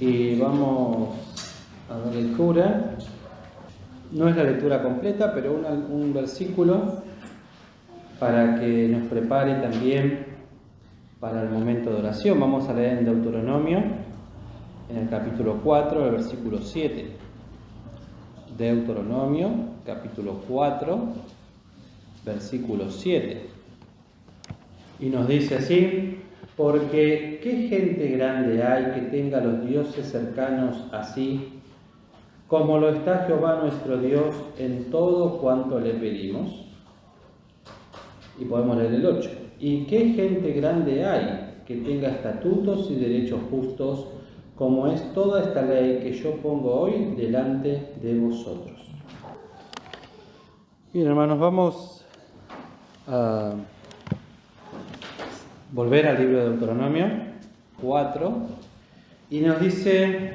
y vamos a dar lectura. No es la lectura completa, pero un versículo para que nos prepare también para el momento de oración. Vamos a leer en Deuteronomio, en el capítulo 4, el versículo 7. Deuteronomio, capítulo 4, versículo 7. Y nos dice así: porque qué gente grande hay que tenga los dioses cercanos así, como lo está Jehová nuestro Dios en todo cuanto le pedimos. Y podemos leer el 8. Y qué gente grande hay que tenga estatutos y derechos justos, como es toda esta ley que yo pongo hoy delante de vosotros. Bien, hermanos, vamos a volver al libro de Deuteronomio 4, y nos dice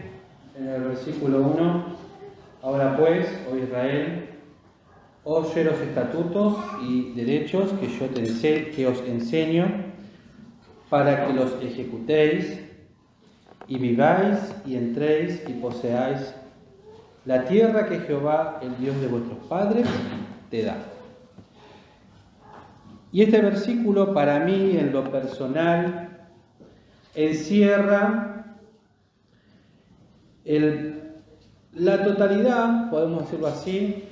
en el versículo 1: ahora pues, oh Israel, oye los estatutos y derechos que os enseño, para que los ejecutéis y viváis y entréis y poseáis la tierra que Jehová, el Dios de vuestros padres, te da. Y este versículo, para mí, en lo personal, encierra la totalidad, podemos decirlo así,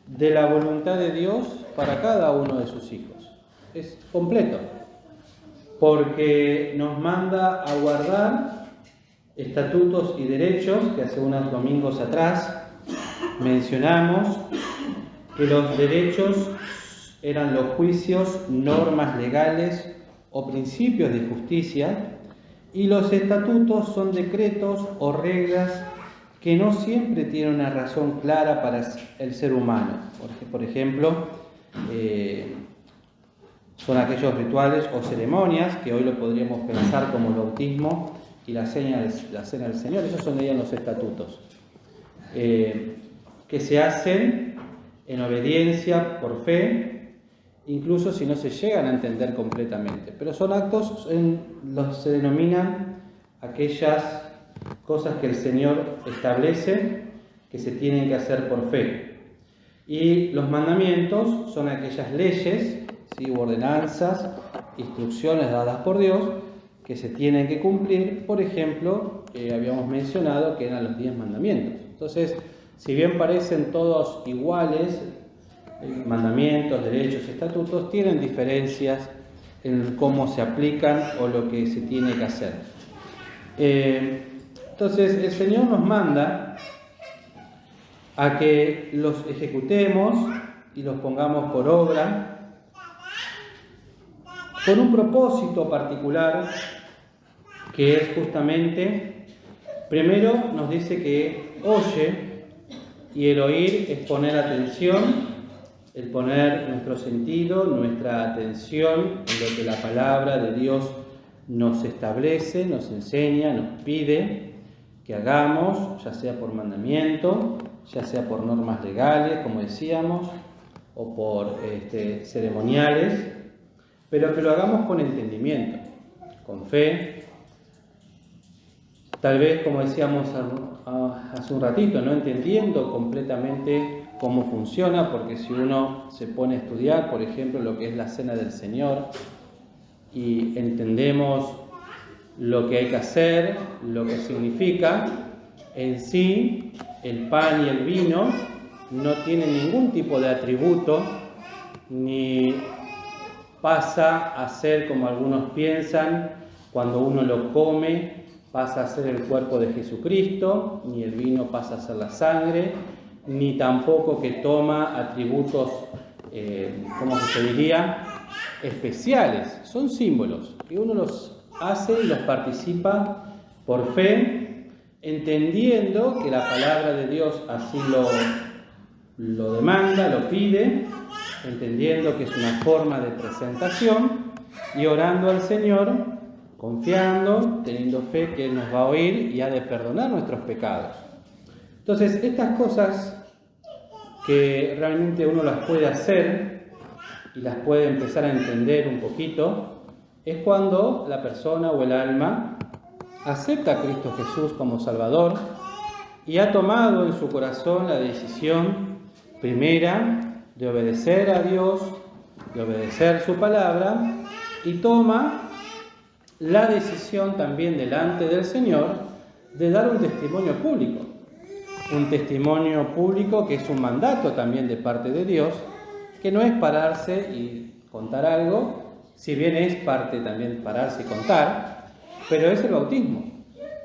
de la voluntad de Dios para cada uno de sus hijos. Es completo, porque nos manda a guardar estatutos y derechos que hace unos domingos atrás mencionamos que los derechos eran los juicios, normas legales o principios de justicia, y los estatutos son decretos o reglas que no siempre tienen una razón clara para el ser humano. Por ejemplo, son aquellos rituales o ceremonias que hoy lo podríamos pensar como el bautismo y la cena del Señor. Esos son los estatutos, que se hacen en obediencia por fe, incluso si no se llegan a entender completamente. Pero son actos, se denominan aquellas cosas que el Señor establece que se tienen que hacer por fe. Y los mandamientos son aquellas leyes, ¿sí?, ordenanzas, instrucciones dadas por Dios que se tienen que cumplir. Por ejemplo, habíamos mencionado que eran los 10 mandamientos. Entonces, si bien parecen todos iguales, mandamientos, derechos, estatutos, tienen diferencias en cómo se aplican o lo que se tiene que hacer. Entonces, el Señor nos manda a que los ejecutemos y los pongamos por obra con un propósito particular, que es justamente, primero nos dice que oye, y el oír es poner atención, el poner nuestro sentido, nuestra atención en lo que la palabra de Dios nos establece, nos enseña, nos pide que hagamos, ya sea por mandamiento, ya sea por normas legales, como decíamos, o por ceremoniales, pero que lo hagamos con entendimiento, con fe. Tal vez, como decíamos hace un ratito, no entendiendo completamente cómo funciona, porque si uno se pone a estudiar, por ejemplo, lo que es la Cena del Señor, y entendemos lo que hay que hacer, lo que significa, en sí, el pan y el vino no tienen ningún tipo de atributo, ni pasa a ser, como algunos piensan, cuando uno lo come, pasa a ser el cuerpo de Jesucristo, ni el vino pasa a ser la sangre, ni tampoco que toma atributos, ¿cómo se diría?, especiales. Son símbolos, y uno los hace y los participa por fe, entendiendo que la palabra de Dios así lo demanda, lo pide, entendiendo que es una forma de presentación, y orando al Señor, confiando, teniendo fe que Él nos va a oír y ha de perdonar nuestros pecados. Entonces, estas cosas que realmente uno las puede hacer y las puede empezar a entender un poquito, es cuando la persona o el alma acepta a Cristo Jesús como Salvador y ha tomado en su corazón la decisión primera de obedecer a Dios, de obedecer su palabra, y toma la decisión también delante del Señor de dar un testimonio público. Un testimonio público que es un mandato también de parte de Dios, que no es pararse y contar algo, si bien es parte también pararse y contar, pero es el bautismo.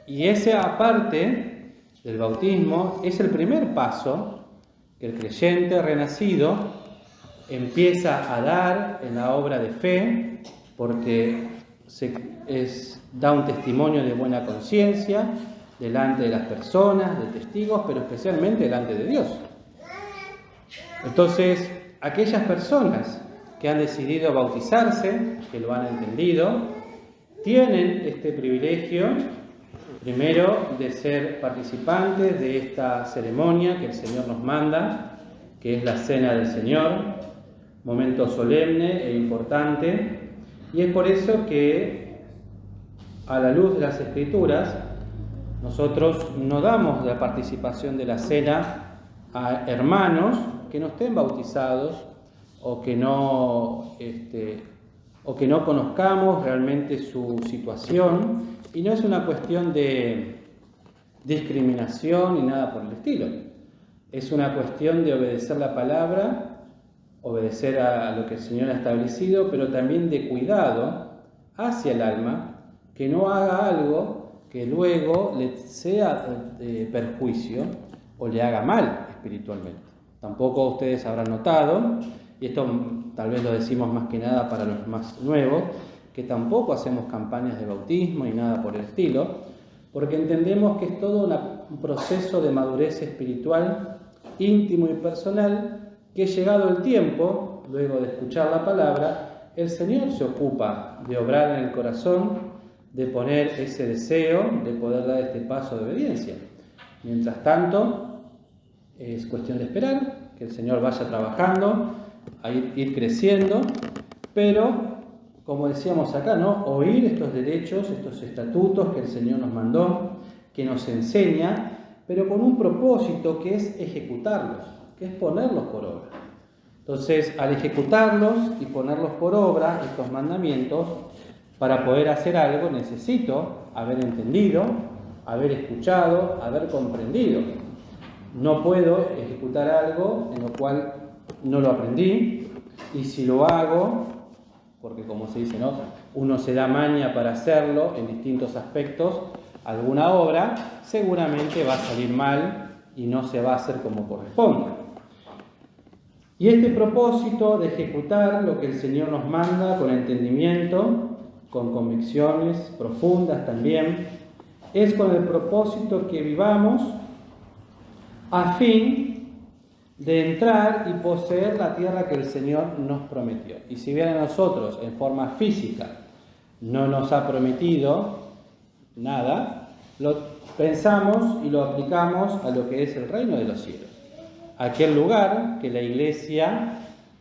Y esa parte del bautismo es el primer paso que el creyente renacido empieza a dar en la obra de fe, porque da un testimonio de buena conciencia delante de las personas, de testigos, pero especialmente delante de Dios. Entonces, aquellas personas que han decidido bautizarse, que lo han entendido, tienen este privilegio, primero, de ser participantes de esta ceremonia que el Señor nos manda, que es la Cena del Señor, momento solemne e importante, y es por eso que, a la luz de las Escrituras, nosotros no damos la participación de la cena a hermanos que no estén bautizados o que no conozcamos realmente su situación, y no es una cuestión de discriminación ni nada por el estilo. Es una cuestión de obedecer la palabra, obedecer a lo que el Señor ha establecido, pero también de cuidado hacia el alma, que no haga algo que luego le sea de perjuicio o le haga mal espiritualmente. Tampoco ustedes habrán notado, y esto tal vez lo decimos más que nada para los más nuevos, que tampoco hacemos campañas de bautismo y nada por el estilo, porque entendemos que es todo un proceso de madurez espiritual, íntimo y personal, que llegado el tiempo, luego de escuchar la palabra, el Señor se ocupa de obrar en el corazón, de poner ese deseo de poder dar este paso de obediencia. Mientras tanto, es cuestión de esperar que el Señor vaya trabajando, a ir creciendo, pero, como decíamos acá, ¿no? Oír estos derechos, estos estatutos que el Señor nos mandó, que nos enseña, pero con un propósito que es ejecutarlos, que es ponerlos por obra. Entonces, al ejecutarlos y ponerlos por obra, estos mandamientos, para poder hacer algo necesito haber entendido, haber escuchado, haber comprendido. No puedo ejecutar algo en lo cual no lo aprendí, y si lo hago, porque como se dice, ¿no? Uno se da maña para hacerlo en distintos aspectos, alguna obra seguramente va a salir mal y no se va a hacer como corresponde. Y este propósito de ejecutar lo que el Señor nos manda con entendimiento, con convicciones profundas también, es con el propósito que vivamos a fin de entrar y poseer la tierra que el Señor nos prometió. Y si bien a nosotros en forma física no nos ha prometido nada, lo pensamos y lo aplicamos a lo que es el reino de los cielos. Aquel lugar que la Iglesia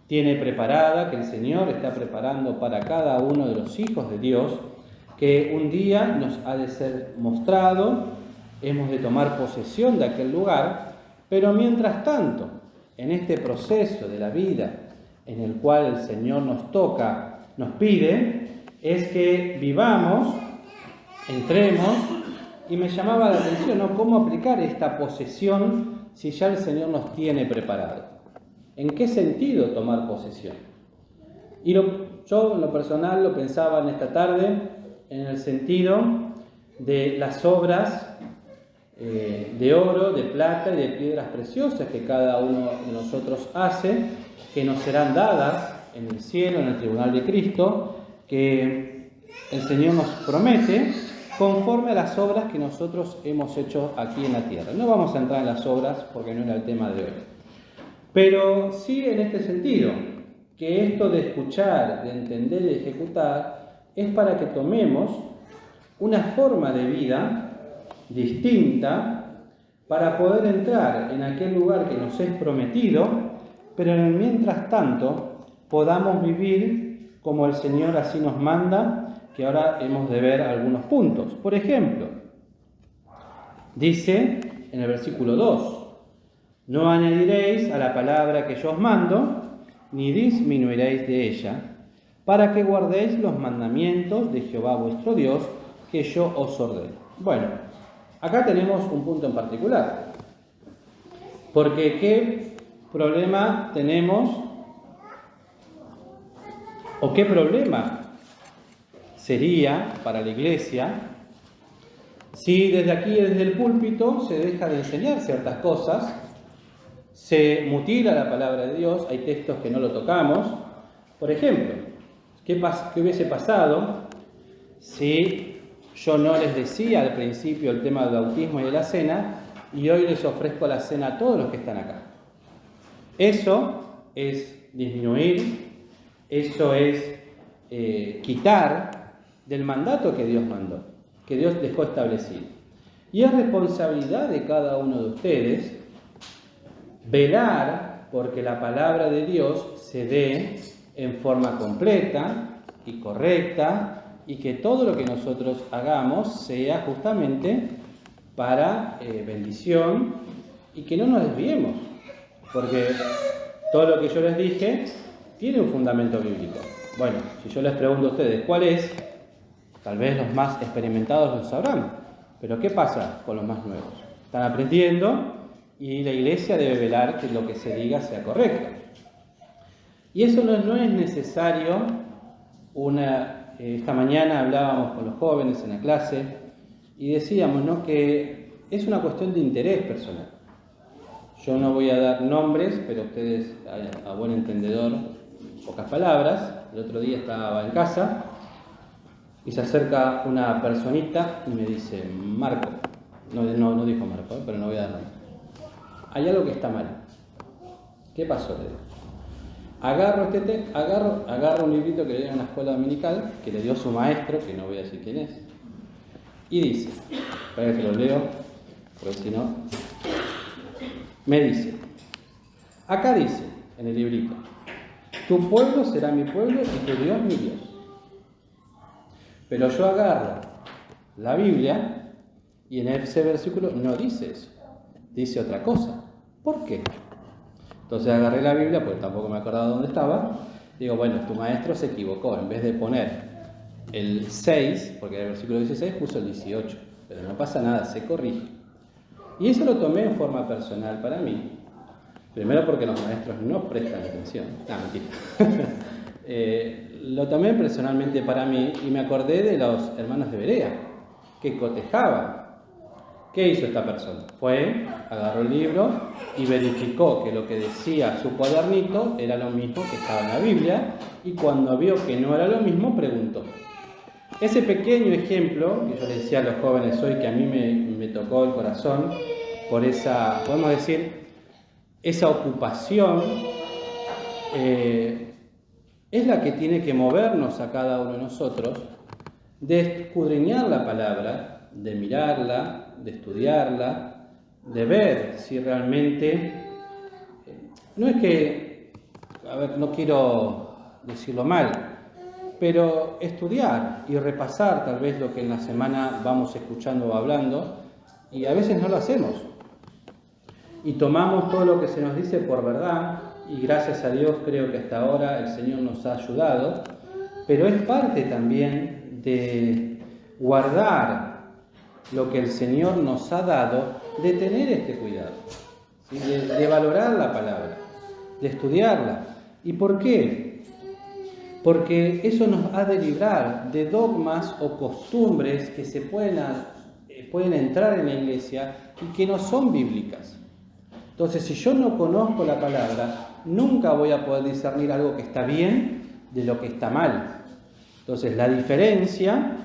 tiene preparada, que el Señor está preparando para cada uno de los hijos de Dios, que un día nos ha de ser mostrado, hemos de tomar posesión de aquel lugar, pero mientras tanto, en este proceso de la vida en el cual el Señor nos pide, es que vivamos, entremos, y me llamaba la atención, ¿no? ¿Cómo aplicar esta posesión si ya el Señor nos tiene preparado? ¿En qué sentido tomar posesión? Y yo en lo personal lo pensaba en esta tarde en el sentido de las obras de oro, de plata y de piedras preciosas que cada uno de nosotros hace, que nos serán dadas en el cielo, en el tribunal de Cristo, que el Señor nos promete conforme a las obras que nosotros hemos hecho aquí en la tierra. No vamos a entrar en las obras porque no era el tema de hoy. Pero sí en este sentido, que esto de escuchar, de entender y de ejecutar es para que tomemos una forma de vida distinta para poder entrar en aquel lugar que nos es prometido, pero mientras tanto podamos vivir como el Señor así nos manda, que ahora hemos de ver algunos puntos. Por ejemplo, dice en el versículo 2, no añadiréis a la palabra que yo os mando, ni disminuiréis de ella, para que guardéis los mandamientos de Jehová vuestro Dios, que yo os ordeno. Bueno, acá tenemos un punto en particular, porque ¿qué problema tenemos? ¿O qué problema sería para la iglesia si desde aquí, desde el púlpito, se deja de enseñar ciertas cosas, se mutila la palabra de Dios, hay textos que no lo tocamos? Por ejemplo, ¿qué hubiese pasado si yo no les decía al principio el tema del bautismo y de la cena y hoy les ofrezco la cena a todos los que están acá? Eso es disminuir, eso es quitar del mandato que Dios mandó, que Dios dejó establecido. Y es responsabilidad de cada uno de ustedes velar porque la palabra de Dios se dé en forma completa y correcta y que todo lo que nosotros hagamos sea justamente para bendición y que no nos desviemos, porque todo lo que yo les dije tiene un fundamento bíblico. Bueno, si yo les pregunto a ustedes cuál es, tal vez los más experimentados lo sabrán, pero ¿qué pasa con los más nuevos? Están aprendiendo y la iglesia debe velar que lo que se diga sea correcto. Y eso no es necesario esta mañana hablábamos con los jóvenes en la clase y decíamos, ¿no?, que es una cuestión de interés personal. Yo no voy a dar nombres, pero ustedes, a buen entendedor, pocas palabras. El otro día estaba en casa y se acerca una personita y me dice, Marco, no dijo Marco, pero no voy a dar nombre. Hay algo que está mal. ¿Qué pasó? Le digo. Agarro un librito que le dio en una escuela dominical, que le dio su maestro, que no voy a decir quién es, y dice, para que se lo leo, porque si no, me dice, acá dice, en el librito, tu pueblo será mi pueblo y tu Dios mi Dios. Pero yo agarro la Biblia y en ese versículo no dice eso, dice otra cosa. ¿Por qué? Entonces agarré la Biblia, porque tampoco me acordaba dónde estaba. Digo, bueno, tu maestro se equivocó. En vez de poner el 6, porque en el versículo 16 puso el 18. Pero no pasa nada, se corrige. Y eso lo tomé en forma personal para mí. Primero porque los maestros no prestan atención. Mentira. Lo tomé personalmente para mí y me acordé de los hermanos de Berea, que cotejaban. ¿Qué hizo esta persona? Fue, agarró el libro y verificó que lo que decía su cuadernito era lo mismo que estaba en la Biblia, y cuando vio que no era lo mismo, preguntó. Ese pequeño ejemplo que yo le decía a los jóvenes hoy, que a mí me tocó el corazón por esa, podemos decir, esa ocupación, es la que tiene que movernos a cada uno de nosotros, de escudriñar la palabra, de mirarla, de estudiarla, de ver si realmente, no es que, no quiero decirlo mal, pero estudiar y repasar tal vez lo que en la semana vamos escuchando o hablando, y a veces no lo hacemos. Y tomamos todo lo que se nos dice por verdad, y gracias a Dios creo que hasta ahora el Señor nos ha ayudado, pero es parte también de guardar lo que el Señor nos ha dado, de tener este cuidado, ¿sí? de valorar la palabra, de estudiarla. ¿Y por qué? Porque eso nos ha de librar de dogmas o costumbres que se pueden entrar en la iglesia y que no son bíblicas. Entonces, si yo no conozco la palabra, nunca voy a poder discernir algo que está bien de lo que está mal. Entonces, la diferencia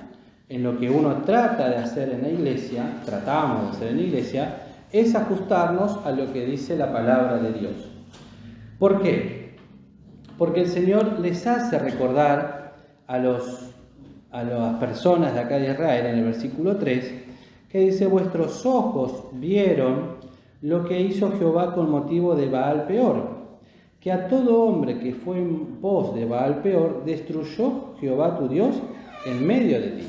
en lo que uno trata de hacer en la iglesia, tratamos de hacer en la iglesia, es ajustarnos a lo que dice la palabra de Dios. ¿Por qué? Porque el Señor les hace recordar a las personas de acá de Israel, en el versículo 3, que dice, vuestros ojos vieron lo que hizo Jehová con motivo de Baal Peor, que a todo hombre que fue en pos de Baal Peor destruyó Jehová tu Dios en medio de ti.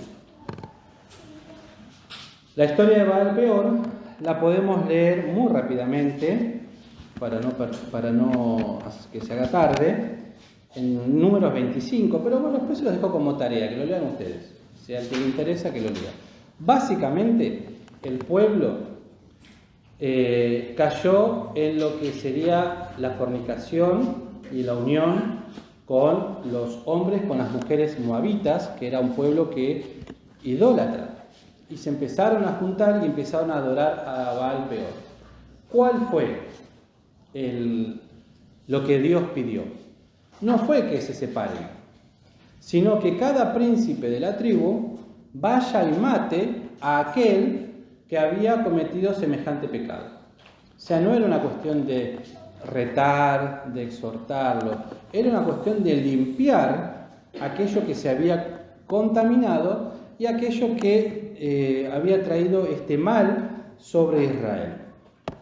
La historia de Baal-peor la podemos leer muy rápidamente, para no que se haga tarde, en Números 25, pero bueno, después se los dejo como tarea, que lo lean ustedes, si a alguien le interesa que lo lea. Básicamente, el pueblo cayó en lo que sería la fornicación y la unión con los hombres, con las mujeres moabitas, que era un pueblo que idólatra. Y se empezaron a juntar y empezaron a adorar a Baal-peor. ¿Cuál fue lo que Dios pidió? No fue que se separen, sino que cada príncipe de la tribu vaya y mate a aquel que había cometido semejante pecado. O sea, no era una cuestión de retar, de exhortarlo, era una cuestión de limpiar aquello que se había contaminado y aquello que había traído este mal sobre Israel.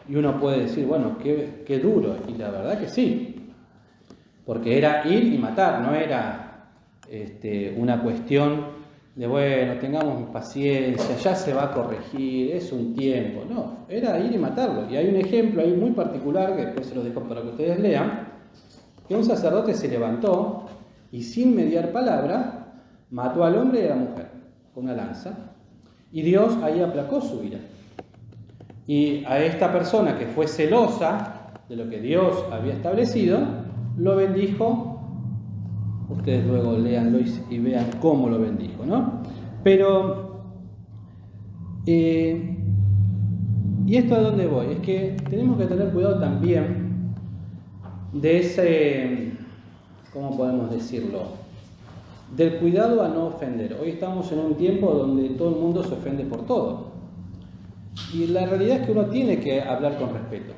Y uno puede decir, bueno, qué duro, y la verdad que sí, porque era ir y matar, no era una cuestión de, bueno, tengamos paciencia, ya se va a corregir, es un tiempo. No, era ir y matarlo. Y hay un ejemplo ahí muy particular, que después se lo dejo para que ustedes lean, que un sacerdote se levantó y sin mediar palabra mató al hombre y a la mujer con una lanza, y Dios ahí aplacó su ira. Y a esta persona que fue celosa de lo que Dios había establecido, lo bendijo. Ustedes luego léanlo y vean cómo lo bendijo, ¿no? Pero, ¿y esto a dónde voy? Es que tenemos que tener cuidado también de ese, ¿cómo podemos decirlo? Del cuidado a no ofender. Hoy estamos en un tiempo donde todo el mundo se ofende por todo. Y la realidad es que uno tiene que hablar con respeto.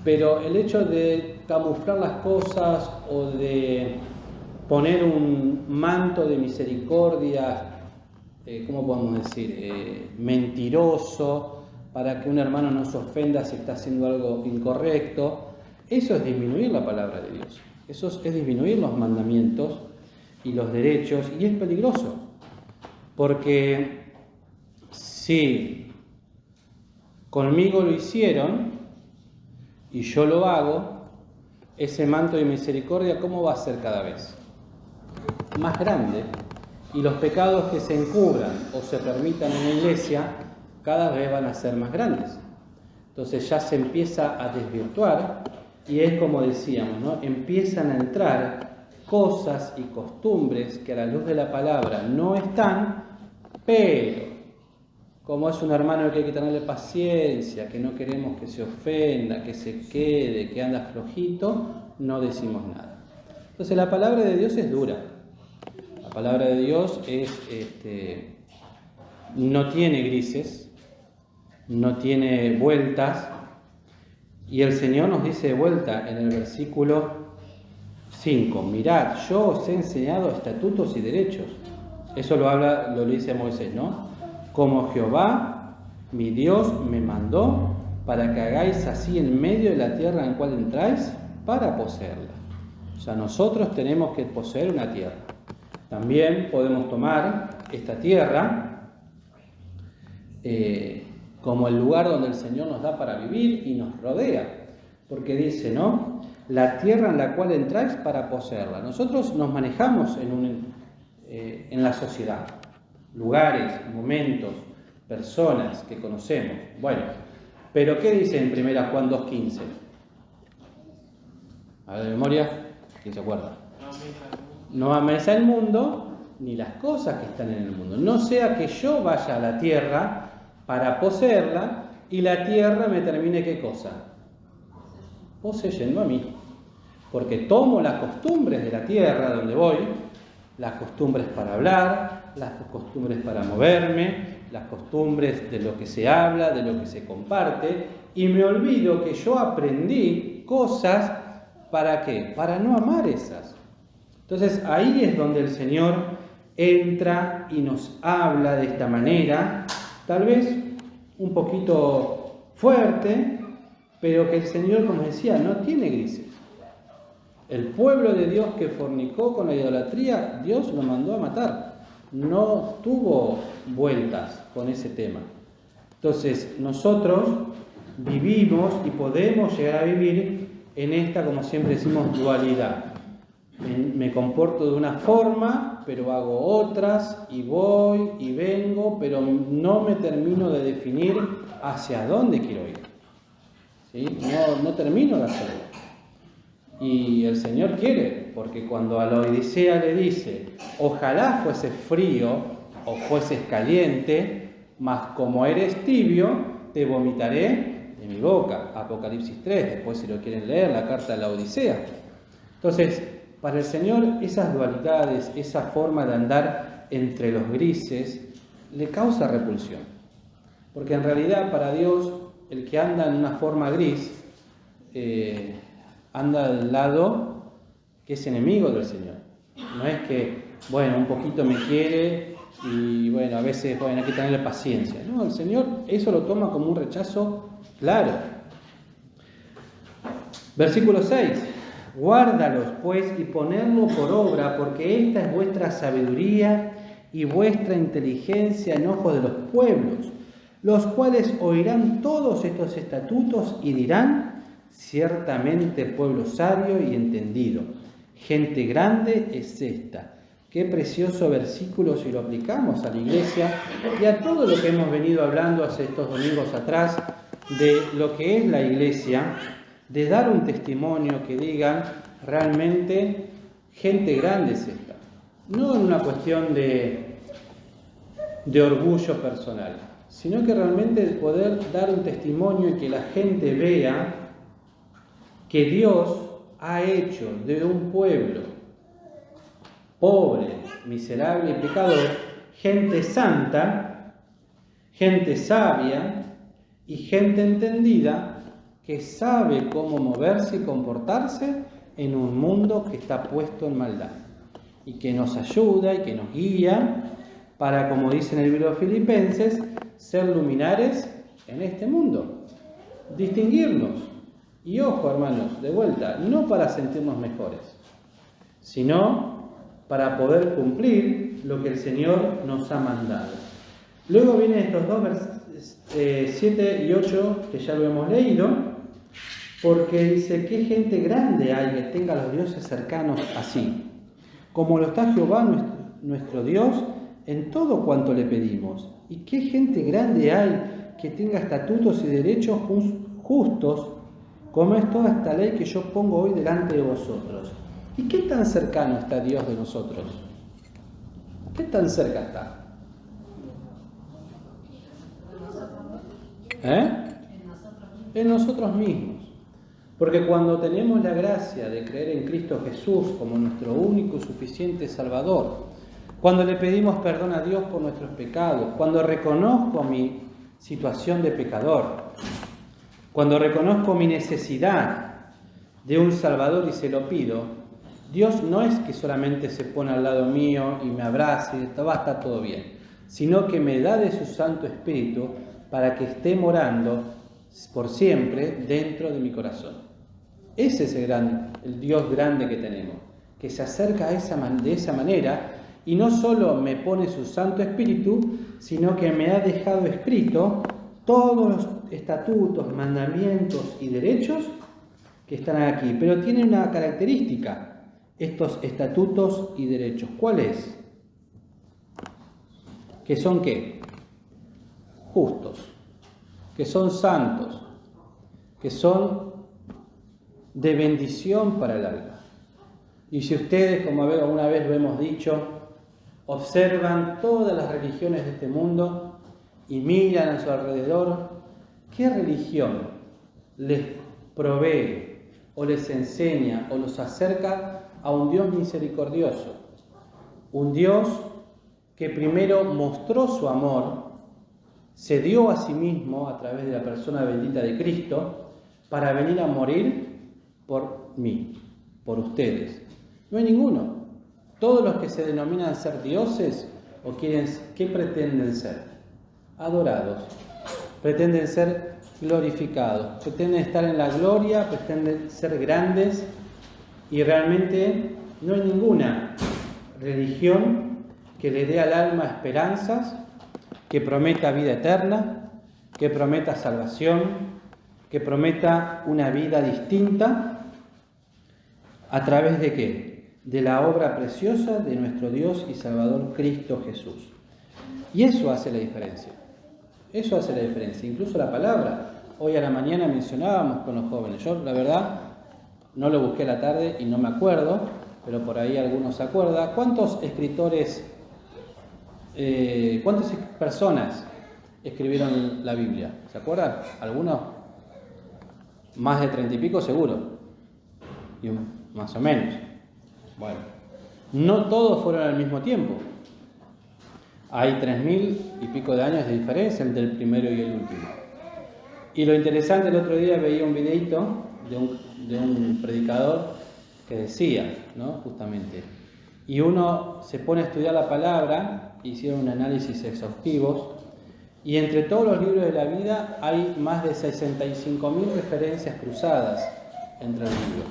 Pero el hecho de camuflar las cosas o de poner un manto de misericordia, ¿cómo podemos decir? Mentiroso, para que un hermano no se ofenda si está haciendo algo incorrecto, eso es disminuir la palabra de Dios. Eso es disminuir los mandamientos y los derechos, y es peligroso, porque si conmigo lo hicieron y yo lo hago, ese manto de misericordia, ¿cómo va a ser cada vez? Más grande, y los pecados que se encubran o se permitan en la iglesia cada vez van a ser más grandes. Entonces ya se empieza a desvirtuar, y es como decíamos, ¿no? Empiezan a entrar cosas y costumbres que a la luz de la palabra no están, pero como es un hermano que hay que tenerle paciencia, que no queremos que se ofenda, que se quede, que anda flojito, no decimos nada. Entonces la palabra de Dios es dura. La palabra de Dios no tiene grises, no tiene vueltas, y el Señor nos dice de vuelta en el versículo 5, mirad, yo os he enseñado estatutos y derechos. Eso lo dice Moisés, ¿no? Como Jehová, mi Dios, me mandó para que hagáis así en medio de la tierra en la cual entráis, para poseerla. O sea, nosotros tenemos que poseer una tierra. También podemos tomar esta tierra como el lugar donde el Señor nos da para vivir y nos rodea. Porque dice, ¿no? La tierra en la cual entráis para poseerla. Nosotros nos manejamos en la sociedad. Lugares, momentos, personas que conocemos. Bueno, pero ¿qué dice en 1 Juan 2:15? A ver de memoria, ¿quién se acuerda? No ames al mundo ni las cosas que están en el mundo. No sea que yo vaya a la tierra para poseerla y la tierra me termine, ¿qué cosa? Poseyendo a mí. Porque tomo las costumbres de la tierra donde voy, las costumbres para hablar, las costumbres para moverme, las costumbres de lo que se habla, de lo que se comparte, y me olvido que yo aprendí cosas, ¿para qué? Para no amar esas. Entonces ahí es donde el Señor entra y nos habla de esta manera, tal vez un poquito fuerte, pero que el Señor, como decía, no tiene grises. El pueblo de Dios que fornicó con la idolatría, Dios lo mandó a matar. no tuvo vueltas con ese tema. Entonces, nosotros vivimos y podemos llegar a vivir en esta, como siempre decimos, dualidad. Me comporto de una forma, pero hago otras, y voy y vengo, pero no me termino de definir hacia dónde quiero ir. ¿Sí? No termino de hacerlo. Y el Señor quiere, porque cuando a la Odisea le dice, ojalá fuese frío o fueses caliente, mas como eres tibio, te vomitaré de mi boca. Apocalipsis 3, después si lo quieren leer, la carta de la Odisea. Entonces, para el Señor esas dualidades, esa forma de andar entre los grises, le causa repulsión. Porque en realidad para Dios, el que anda en una forma gris, anda del lado que es enemigo del Señor. No es que, bueno, un poquito me quiere y bueno, a veces hay que tenerle paciencia. No, el Señor eso lo toma como un rechazo claro. Versículo 6. Guárdalos pues y ponedlo por obra, porque esta es vuestra sabiduría y vuestra inteligencia en ojos de los pueblos, los cuales oirán todos estos estatutos y dirán, ciertamente pueblo sabio y entendido, gente grande es esta. Qué precioso versículo si lo aplicamos a la iglesia y a todo lo que hemos venido hablando hace estos domingos atrás de lo que es la iglesia, de dar un testimonio que digan realmente gente grande es esta. No en una cuestión de orgullo personal, sino que realmente poder dar un testimonio y que la gente vea que Dios ha hecho de un pueblo pobre, miserable y pecador, gente santa, gente sabia y gente entendida que sabe cómo moverse y comportarse en un mundo que está puesto en maldad y que nos ayuda y que nos guía para, como dice en el libro de Filipenses, ser luminares en este mundo, distinguirnos. Y ojo, hermanos, de vuelta, no para sentirnos mejores, sino para poder cumplir lo que el Señor nos ha mandado. Luego vienen estos dos versículos 7 y 8, que ya lo hemos leído, porque dice, qué gente grande hay que tenga a los dioses cercanos así, como lo está Jehová nuestro Dios en todo cuanto le pedimos. Y qué gente grande hay que tenga estatutos y derechos justos, como es toda esta ley que yo pongo hoy delante de vosotros. ¿Y qué tan cercano está Dios de nosotros? ¿Qué tan cerca está? En nosotros mismos. Porque cuando tenemos la gracia de creer en Cristo Jesús como nuestro único y suficiente Salvador, cuando le pedimos perdón a Dios por nuestros pecados, cuando reconozco mi situación de pecador, cuando reconozco mi necesidad de un Salvador y se lo pido, Dios no es que solamente se pone al lado mío y me abraza y va a estar todo bien, sino que me da de su Santo Espíritu para que esté morando por siempre dentro de mi corazón. Ese es el Dios grande que tenemos, que se acerca de esa manera y no solo me pone su Santo Espíritu, sino que me ha dejado escrito todos los estatutos, mandamientos y derechos que están aquí. Pero tienen una característica, estos estatutos y derechos. ¿Cuál es? ¿Que son qué? Justos, que son santos, que son de bendición para el alma. Y si ustedes, como alguna vez lo hemos dicho, observan todas las religiones de este mundo y miran a su alrededor, ¿qué religión les provee o les enseña o los acerca a un Dios misericordioso? Un Dios que primero mostró su amor, se dio a sí mismo a través de la persona bendita de Cristo para venir a morir por mí, por ustedes. No hay ninguno. Todos los que se denominan ser dioses o quieren, ¿qué pretenden ser? Adorados. Pretenden ser glorificados. Pretenden estar en la gloria, pretenden ser grandes y realmente no hay ninguna religión que le dé al alma esperanzas, que prometa vida eterna, que prometa salvación, que prometa una vida distinta. ¿A través de qué? De la obra preciosa de nuestro Dios y Salvador Cristo Jesús. Y eso hace la diferencia. Eso hace la diferencia. Incluso la palabra. Hoy a la mañana mencionábamos con los jóvenes. Yo, la verdad, no lo busqué a la tarde y no me acuerdo, pero por ahí algunos se acuerdan. ¿Cuántos escritores, cuántas personas escribieron la Biblia? ¿Se acuerdan? ¿Algunos? Más de 30 y pico seguro. Y más o menos. Bueno, no todos fueron al mismo tiempo. Hay 3000 y pico de años de diferencia entre el primero y el último. Y lo interesante, el otro día veía un videito de un predicador que decía, ¿no? Justamente, y uno se pone a estudiar la palabra, hicieron un análisis exhaustivo, y entre todos los libros de la vida hay más de 65.000 referencias cruzadas entre el libro,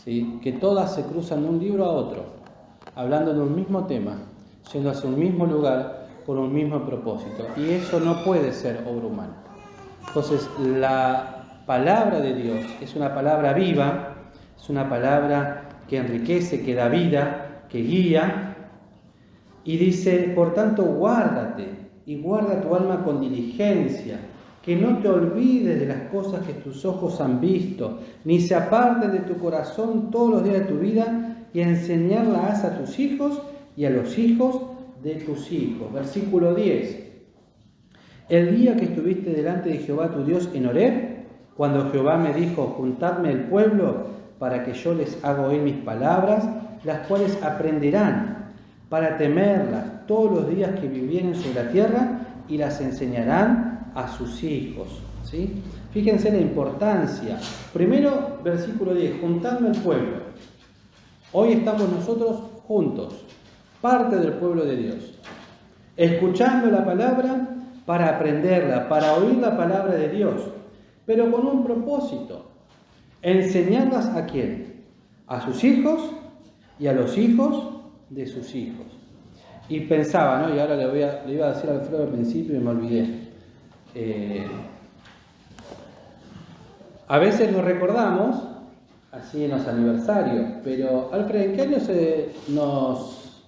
¿sí? Que todas se cruzan de un libro a otro, hablando de un mismo tema, yendo hacia un mismo lugar, con un mismo propósito, y eso no puede ser obra humana. Entonces, la palabra de Dios es una palabra viva, es una palabra que enriquece, que da vida, que guía, y dice, por tanto, guárdate y guarda tu alma con diligencia, que no te olvides de las cosas que tus ojos han visto, ni se aparten de tu corazón todos los días de tu vida, y enseñarlas a tus hijos y a los hijos de tus hijos. Versículo 10. El día que estuviste delante de Jehová tu Dios en Horeb, cuando Jehová me dijo, juntadme el pueblo para que yo les haga oír mis palabras, las cuales aprenderán para temerlas todos los días que vivieren sobre la tierra y las enseñarán a sus hijos. ¿Sí? Fíjense la importancia. Primero, versículo 10, juntadme el pueblo. Hoy estamos nosotros juntos, parte del pueblo de Dios, escuchando la palabra para aprenderla, para oír la palabra de Dios, pero con un propósito. ¿Enseñarlas a quién? A sus hijos y a los hijos de sus hijos. Y pensaba, ¿no? Y ahora le iba a decir a Alfredo al principio y me olvidé. A veces lo recordamos, así en los aniversarios, pero Alfredo, ¿en qué año nos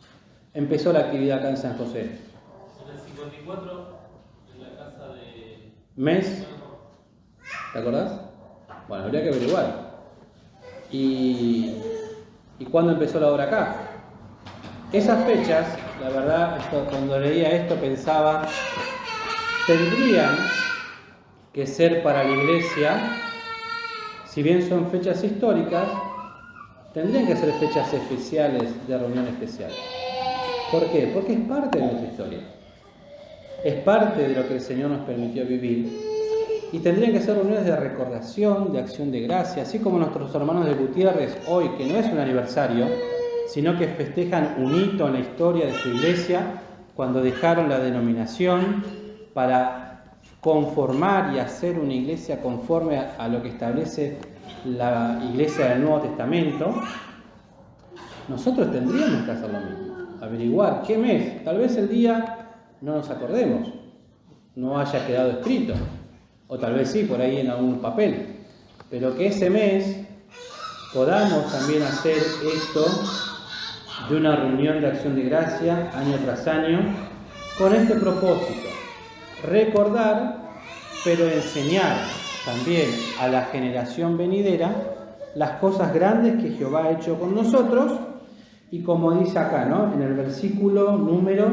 empezó la actividad acá en San José? En el 54, en la casa de... ¿Mes? ¿Te acordás? Bueno, habría que averiguar. ¿Y cuándo empezó la obra acá? Esas fechas, la verdad, cuando leía esto pensaba, tendrían que ser para la iglesia, si bien son fechas históricas, tendrían que ser fechas especiales, de reunión especial. ¿Por qué? Porque es parte de nuestra historia. Es parte de lo que el Señor nos permitió vivir. Y tendrían que ser reuniones de recordación, de acción de gracia, así como nuestros hermanos de Gutiérrez hoy, que no es un aniversario, sino que festejan un hito en la historia de su iglesia, cuando dejaron la denominación para conformar y hacer una iglesia conforme a lo que establece la iglesia del Nuevo Testamento. Nosotros tendríamos que hacer lo mismo, averiguar qué mes, tal vez el día no nos acordemos, no haya quedado escrito, o tal vez sí, por ahí en algún papel, pero que ese mes podamos también hacer esto de una reunión de acción de gracia año tras año, con este propósito, recordar, pero enseñar también a la generación venidera las cosas grandes que Jehová ha hecho con nosotros, y como dice acá, ¿no? En el versículo número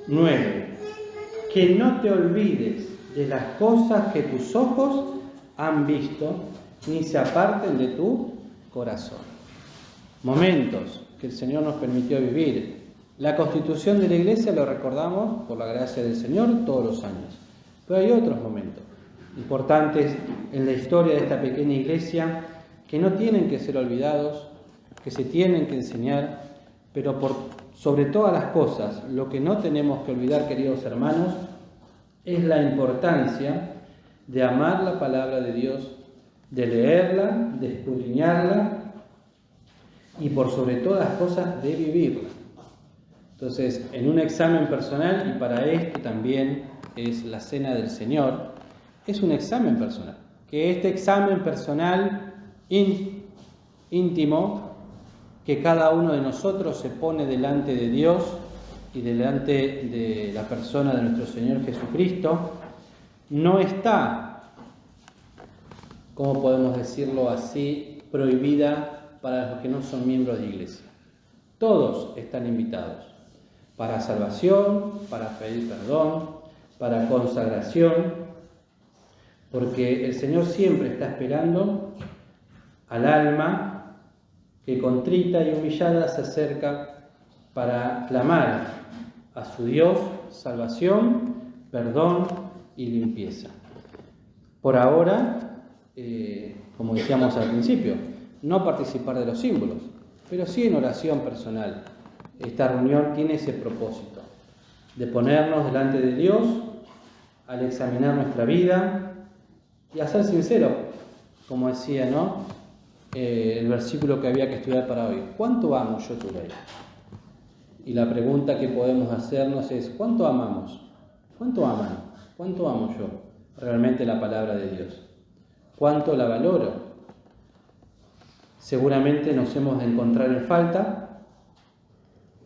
9, que no te olvides de las cosas que tus ojos han visto, ni se aparten de tu corazón. Momentos que el Señor nos permitió vivir. La constitución de la iglesia lo recordamos por la gracia del Señor todos los años. Pero hay otros momentos importantes en la historia de esta pequeña iglesia que no tienen que ser olvidados, que se tienen que enseñar, pero sobre todas las cosas, lo que no tenemos que olvidar, queridos hermanos, es la importancia de amar la palabra de Dios, de leerla, de escudriñarla y por sobre todas las cosas de vivirla. Entonces, en un examen personal, y para esto también es la cena del Señor, es un examen personal. Que este examen personal íntimo, que cada uno de nosotros se pone delante de Dios y delante de la persona de nuestro Señor Jesucristo, no está, ¿cómo podemos decirlo así?, prohibida para los que no son miembros de iglesia. Todos están invitados para salvación, para pedir perdón, para consagración, porque el Señor siempre está esperando al alma que contrita y humillada se acerca para clamar a su Dios salvación, perdón y limpieza. Por ahora, como decíamos al principio, no participar de los símbolos, pero sí en oración personal. Esta reunión tiene ese propósito, de ponernos delante de Dios al examinar nuestra vida y a ser sinceros, como decía, ¿no? El versículo que había que estudiar para hoy. ¿Cuánto amo yo tu ley? Y la pregunta que podemos hacernos es, ¿cuánto amamos? ¿Cuánto aman? ¿Cuánto amo yo realmente la palabra de Dios? ¿Cuánto la valoro? Seguramente nos hemos de encontrar en falta,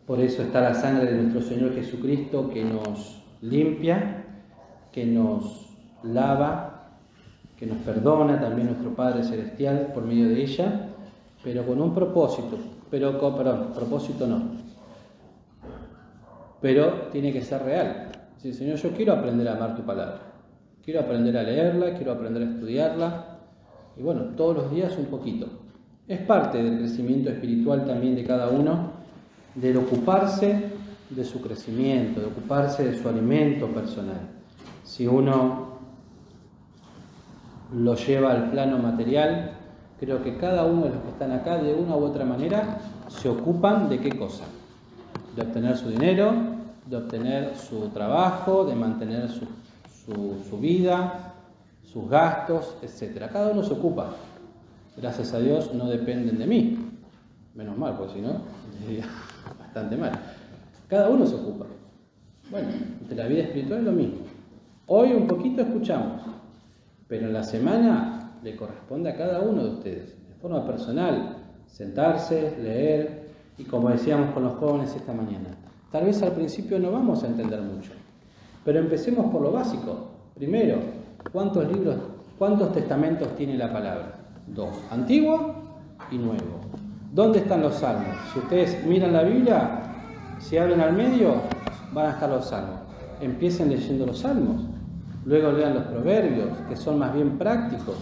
por eso está la sangre de nuestro Señor Jesucristo que nos limpia, que nos lava, que nos perdona, también nuestro Padre Celestial por medio de ella, pero con un propósito, propósito no, pero tiene que ser real. Sí, Señor, yo quiero aprender a amar tu palabra, quiero aprender a leerla, quiero aprender a estudiarla, y bueno, todos los días un poquito. Es parte del crecimiento espiritual también de cada uno, del ocuparse de su crecimiento, de ocuparse de su alimento personal. Si uno lo lleva al plano material, creo que cada uno de los que están acá, de una u otra manera, se ocupan de qué cosa. De obtener su dinero, de obtener su trabajo, de mantener su vida, sus gastos, etc. Cada uno se ocupa. Gracias a Dios no dependen de mí. Menos mal, porque si no, sería bastante mal. Cada uno se ocupa. Bueno, de la vida espiritual es lo mismo. Hoy un poquito escuchamos, pero en la semana le corresponde a cada uno de ustedes, de forma personal, sentarse, leer, y como decíamos con los jóvenes esta mañana, tal vez al principio no vamos a entender mucho, pero empecemos por lo básico. Primero, ¿cuántos testamentos tiene la palabra? 2, Antiguo y Nuevo. ¿Dónde están los salmos? Si ustedes miran la Biblia, si abren al medio, van a estar los salmos. Empiecen leyendo los salmos, luego lean los proverbios, que son más bien prácticos.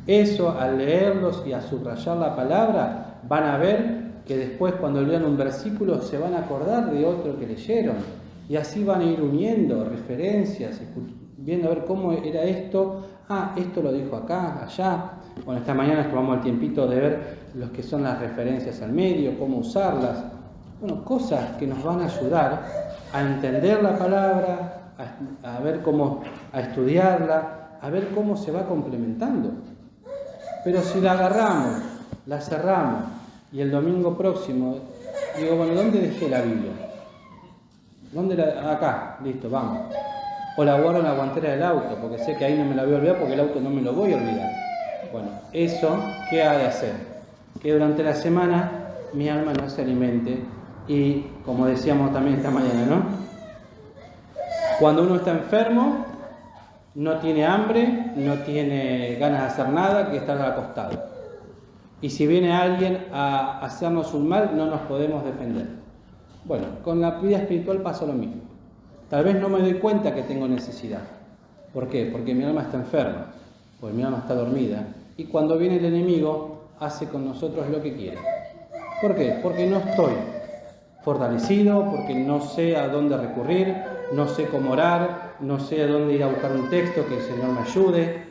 Eso, al leerlos y a subrayar la palabra, van a ver que después cuando lean un versículo se van a acordar de otro que leyeron. Y así van a ir uniendo referencias, viendo a ver cómo era esto. Esto lo dijo acá, allá. Bueno, esta mañana nos tomamos el tiempito de ver los que son las referencias al medio, cómo usarlas. Bueno, cosas que nos van a ayudar a entender la palabra, a ver cómo, a estudiarla, a ver cómo se va complementando. Pero si la agarramos, la cerramos y el domingo próximo digo, bueno, ¿dónde dejé la Biblia? Acá, listo, vamos. O la guardo en la guantera del auto, porque sé que ahí no me la voy a olvidar, porque el auto no me lo voy a olvidar. Bueno, eso, ¿qué ha de hacer? Que durante la semana mi alma no se alimente y, como decíamos también esta mañana, ¿no? Cuando uno está enfermo, no tiene hambre, no tiene ganas de hacer nada, que estar acostado. Y si viene alguien a hacernos un mal, no nos podemos defender. Bueno, con la vida espiritual pasa lo mismo. Tal vez no me doy cuenta que tengo necesidad. ¿Por qué? Porque mi alma está enferma, porque mi alma está dormida. Y cuando viene el enemigo, hace con nosotros lo que quiere. ¿Por qué? Porque no estoy fortalecido, porque no sé a dónde recurrir, no sé cómo orar, no sé a dónde ir a buscar un texto que el Señor me ayude.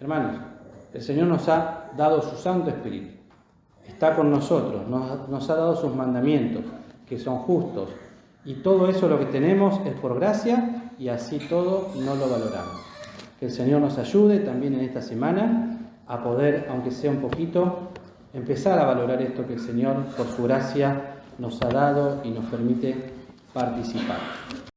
Hermanos, el Señor nos ha dado su Santo Espíritu. Está con nosotros, nos ha dado sus mandamientos, que son justos. Y todo eso lo que tenemos es por gracia y así todo no lo valoramos. Que el Señor nos ayude también en esta semana a poder, aunque sea un poquito, empezar a valorar esto que el Señor por su gracia nos ha dado y nos permite participar.